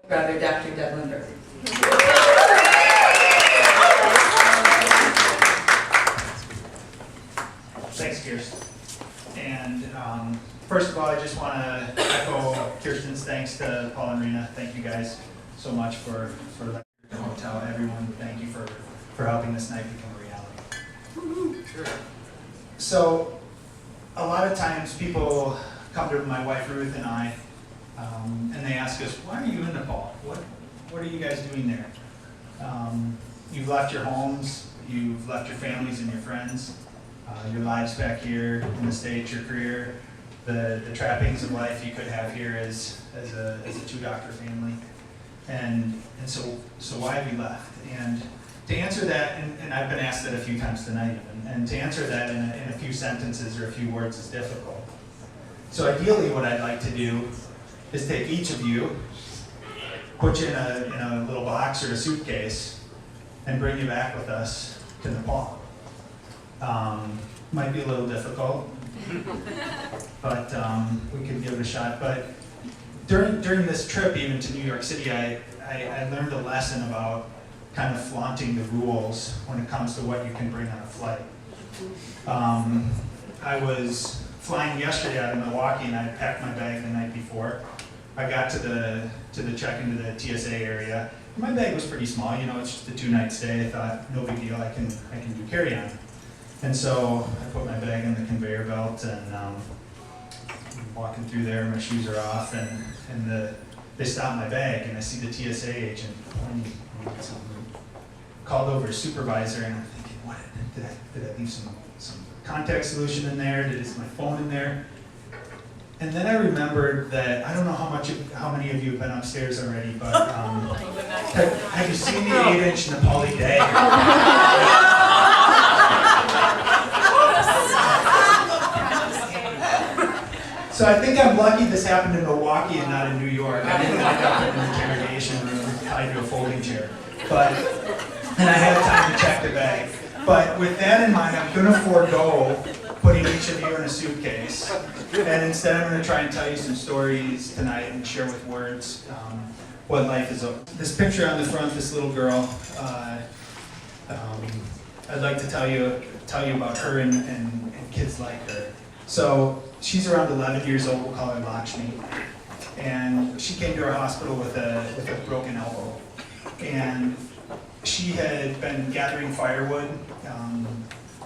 Brother, Dr. Devlin Burke. Thanks, Kirsten. And first of all, I just want to echo Kirsten's thanks to Paul and Rena. Thank you guys so much for the hotel. Everyone, thank you for helping this night become a reality. Sure. So, a lot of times people come to my wife Ruth and I, and they ask us, "Why are you in Nepal? What are you guys doing there? You've left your homes, you've left your families and your friends, your lives back here in the States, your career, the trappings of life you could have here as a two-doctor family, and so why have you left?" And to answer that, and I've been asked that a few times tonight, and to answer that in a few sentences or a few words is difficult. So ideally, what I'd like to do is take each of you, put you in a little box or a suitcase, and bring you back with us to Nepal. Might be a little difficult, but we could give it a shot. But during this trip, even to New York City, I learned a lesson about kind of flaunting the rules when it comes to what you can bring on a flight. I was flying yesterday out of Milwaukee, and I packed my bag the night before. I got to the check-in to the TSA area. My bag was pretty small, you know, it's just a 2-night stay. I thought, no big deal, I can do carry-on. And so I put my bag in the conveyor belt, and I'm walking through there, my shoes are off, and they stop my bag, and I see the TSA agent called over a supervisor, and I'm thinking, what, did I leave some contact solution in there? Is my phone in there? And then I remembered that, I don't know how many of you have been upstairs already, but have you seen the 8-inch Nepali dagger? So I think I'm lucky this happened in Milwaukee and not in New York. I didn't end up in an interrogation room tied to a folding chair. And I had time to check the bag. But with that in mind, I'm going to forego putting each of you in a suitcase. And instead I'm going to try and tell you some stories tonight and share with words what life is. This picture on the front, this little girl, I'd like to tell you about her and kids like her. So she's around 11 years old, we'll call her Lakshmi. And she came to our hospital with a broken elbow. And she had been gathering firewood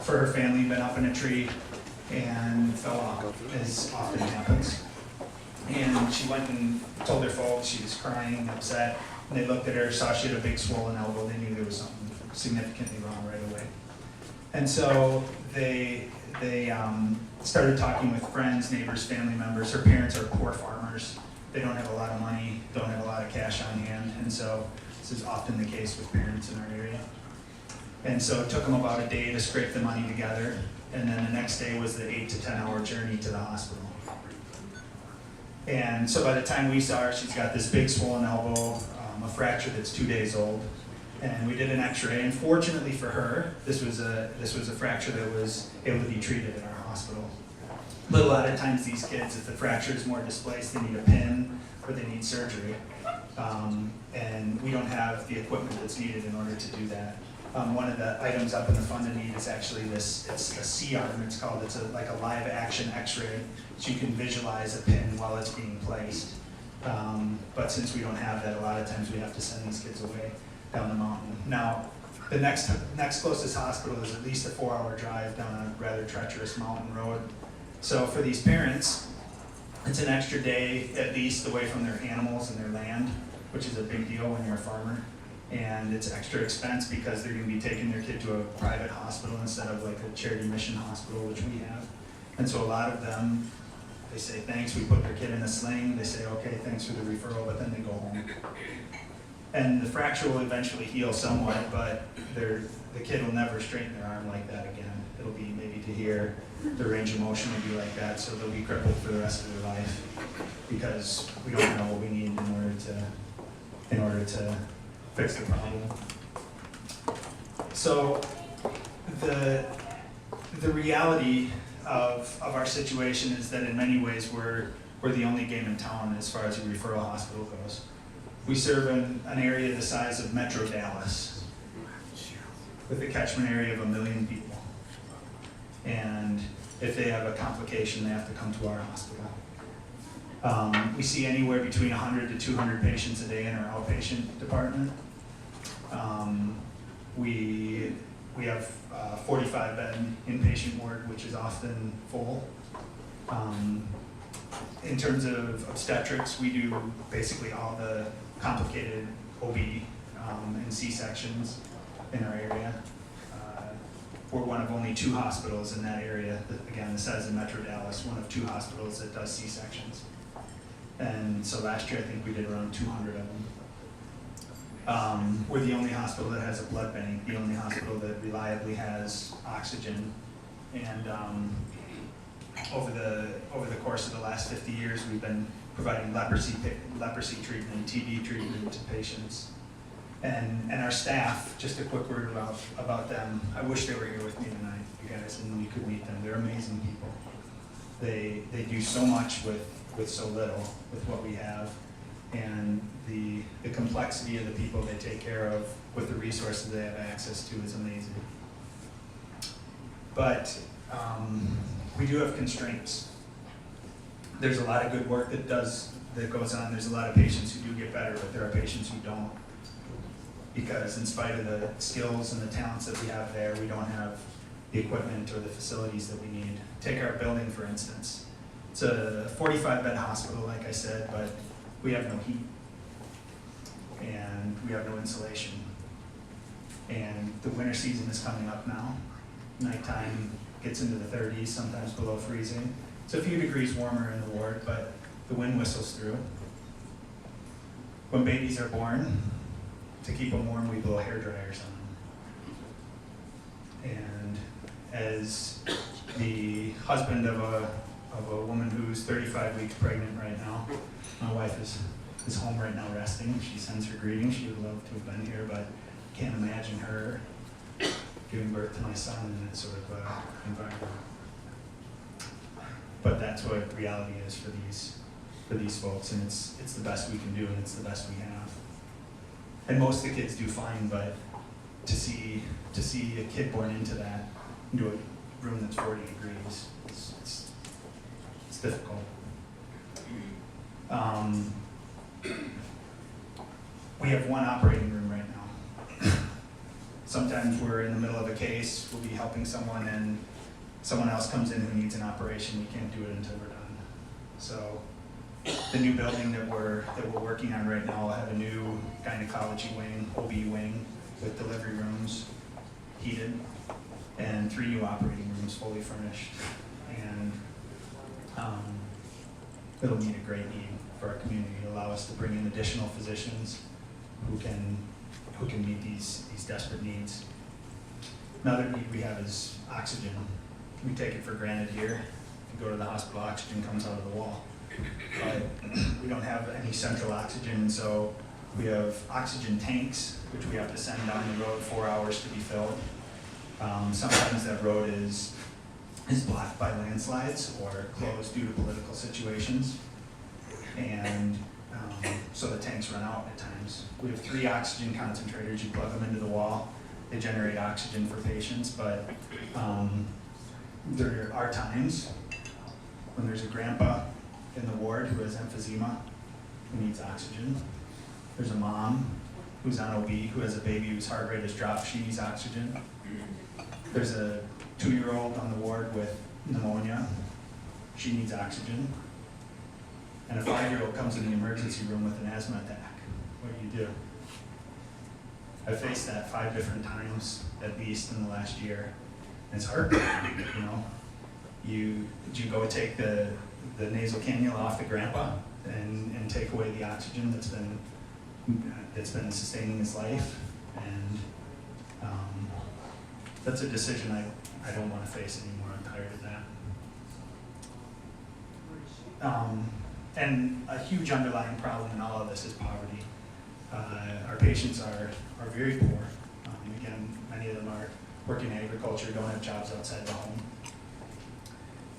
for her family, been up in a tree, and fell off, as often happens. And she went and told her folks, she was crying, upset, and they looked at her, saw she had a big swollen elbow, they knew there was something significantly wrong right away. And so they started talking with friends, neighbors, family members. Her parents are poor farmers. They don't have a lot of money, don't have a lot of cash on hand, and so this is often the case with parents in our area. And so it took them about a day to scrape the money together, and then the next day was the 8 to 10 hour journey to the hospital. And so by the time we saw her, she's got this big swollen elbow, a fracture that's 2 days old, and we did an x-ray, and fortunately for her, this was a fracture that was able to be treated in our hospital. But a lot of times these kids, if the fracture is more displaced, they need a pin or they need surgery. And we don't have the equipment that's needed in order to do that. One of the items up in the fund of need is actually it's a C-arm, it's like a live action x-ray, so you can visualize a pin while it's being placed. But since we don't have that, a lot of times we have to send these kids away down the mountain. Now, the next closest hospital is at least a 4-hour drive down a rather treacherous mountain road. So for these parents, it's an extra day at least away from their animals and their land, which is a big deal when you're a farmer. And it's extra expense because they're going to be taking their kid to a private hospital instead of like a charity mission hospital, which we have. And so a lot of them, they say, thanks, we put their kid in a sling. They say, okay, thanks for the referral, but then they go home. And the fracture will eventually heal somewhat, but the kid will never straighten their arm like that again. It'll be maybe to here, the range of motion will be like that, so they'll be crippled for the rest of their life because we don't know what we need in order to fix the problem. So the reality of our situation is that in many ways we're the only game in town as far as a referral hospital goes. We serve an area the size of Metro Dallas, with a catchment area of 1 million people. And if they have a complication, they have to come to our hospital. We see anywhere between 100 to 200 patients a day in our outpatient department. We have a 45-bed inpatient ward, which is often full. In terms of obstetrics, we do basically all the complicated OB and C-sections in our area. We're one of only 2 hospitals in that area, again, the size of Metro Dallas, one of 2 hospitals that does C-sections. And so last year, I think we did around 200 of them. We're the only hospital that has a blood bank, the only hospital that reliably has oxygen. And over the course of the last 50 years, we've been providing leprosy treatment, TB treatment to patients. And our staff, just a quick word about them. I wish they were here with me tonight, you guys, and you could meet them. They're amazing people. They do so much with so little, with what we have. And the complexity of the people they take care of with the resources they have access to is amazing. But we do have constraints. There's a lot of good work that goes on. There's a lot of patients who do get better, but there are patients who don't. Because in spite of the skills and the talents that we have there, we don't have the equipment or the facilities that we need. Take our building, for instance. It's a 45-bed hospital, like I said, but we have no heat. And we have no insulation. And the winter season is coming up now. Nighttime gets into the 30s, sometimes below freezing. It's a few degrees warmer in the ward, but the wind whistles through. When babies are born, to keep them warm, we blow hair dryers on them. And as the husband of a woman who's 35 weeks pregnant right now, my wife is home right now resting. She sends her greetings. She would love to have been here, but can't imagine her giving birth to my son in that sort of environment. But that's what reality is for these folks, and it's the best we can do, and it's the best we have. And most of the kids do fine, but to see a kid born into that, into a room that's 40 degrees, it's difficult. We have 1 operating room right now. Sometimes we're in the middle of a case, we'll be helping someone, and someone else comes in who needs an operation. We can't do it until we're done. So the new building that we're working on right now will have a new gynecology wing, OB wing, with delivery rooms, heated, and 3 new operating rooms fully furnished. And it'll meet a great need for our community. It'll allow us to bring in additional physicians who can meet these desperate needs. Another need we have is oxygen. We take it for granted here. You go to the hospital, oxygen comes out of the wall. But we don't have any central oxygen, so we have oxygen tanks, which we have to send down the road 4 hours to be filled. Sometimes that road is blocked by landslides or closed due to political situations. And so the tanks run out at times. We have 3 oxygen concentrators. You plug them into the wall. They generate oxygen for patients, but there are times when there's a grandpa in the ward who has emphysema, who needs oxygen. There's a mom who's on OB, who has a baby whose heart rate has dropped, she needs oxygen. There's a 2-year-old on the ward with pneumonia, she needs oxygen. And a 5-year-old comes in the emergency room with an asthma attack. What do? I've faced that 5 different times, at least in the last year. And it's heartbreaking, you know. You go take the nasal cannula off the grandpa and take away the oxygen that's been sustaining his life, and that's a decision I don't want to face anymore. I'm tired of that. And a huge underlying problem in all of this is poverty. Our patients are very poor. Again, many of them are working in agriculture, don't have jobs outside the home.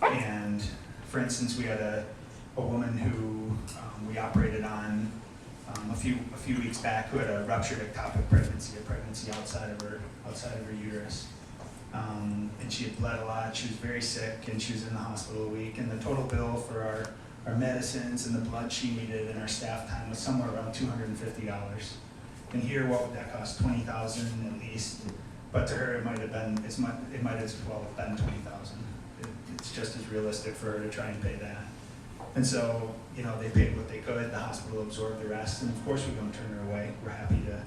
And for instance, we had a woman who we operated on a few weeks back who had a ruptured ectopic pregnancy, a pregnancy outside of her uterus. And she had bled a lot, she was very sick, and she was in the hospital a week, and the total bill for our medicines and the blood she needed and our staff time was somewhere around $250. And here, what would that cost? $20,000 at least. But to her, it might have been it might as well have been $20,000. It's just as realistic for her to try and pay that. And so, you know, they paid what they could. The hospital absorbed the rest, and of course, we don't turn her away. We're happy to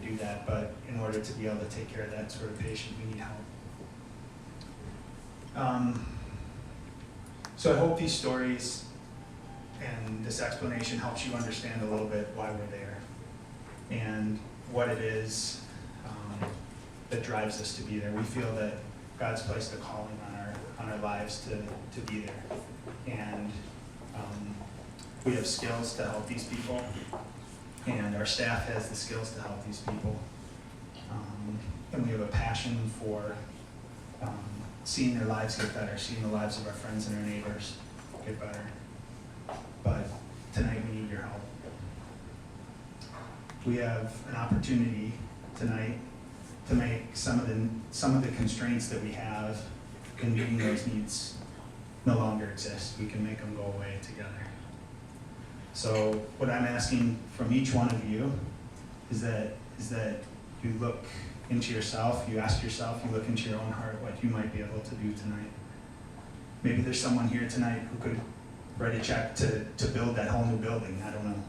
do that. But in order to be able to take care of that sort of patient, we need help. So I hope these stories and this explanation helps you understand a little bit why we're there and what it is that drives us to be there. We feel that God's placed a calling on our lives to be there, and we have skills to help these people, and our staff has the skills to help these people, and we have a passion for seeing their lives get better, seeing the lives of our friends and our neighbors get better. But tonight we need your help. We have an opportunity tonight to make some of the constraints that we have in meeting those needs no longer exist. We can make them go away together. So what I'm asking from each one of you is that you look into yourself, you ask yourself, you look into your own heart what you might be able to do tonight. Maybe there's someone here tonight who could write a check to build that whole new building. I don't know.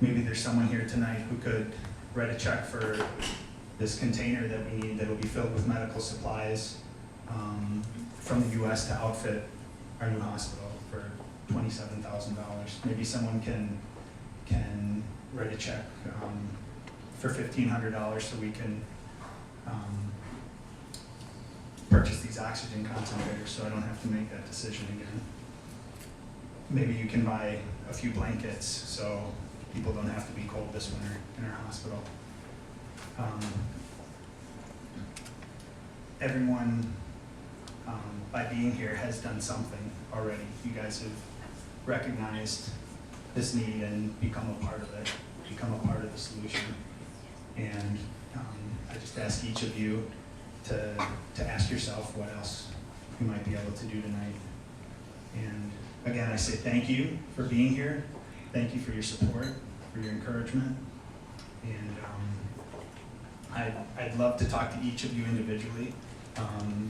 Maybe there's someone here tonight who could write a check for this container that we need that will be filled with medical supplies from the U.S. to outfit our new hospital for $27,000. Maybe someone can write a check for $1,500 so we can purchase these oxygen concentrators so I don't have to make that decision again. Maybe you can buy a few blankets so people don't have to be cold this winter in our hospital. Everyone, by being here, has done something already. You guys have recognized this need and become a part of it, become a part of the solution. And I just ask each of you to ask yourself what else you might be able to do tonight. And again, I say thank you for being here. Thank you for your support, for your encouragement. And I'd love to talk to each of you individually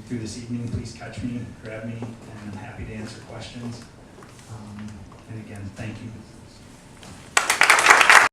through this evening. Please catch me, grab me, and I'm happy to answer questions. And again, thank you.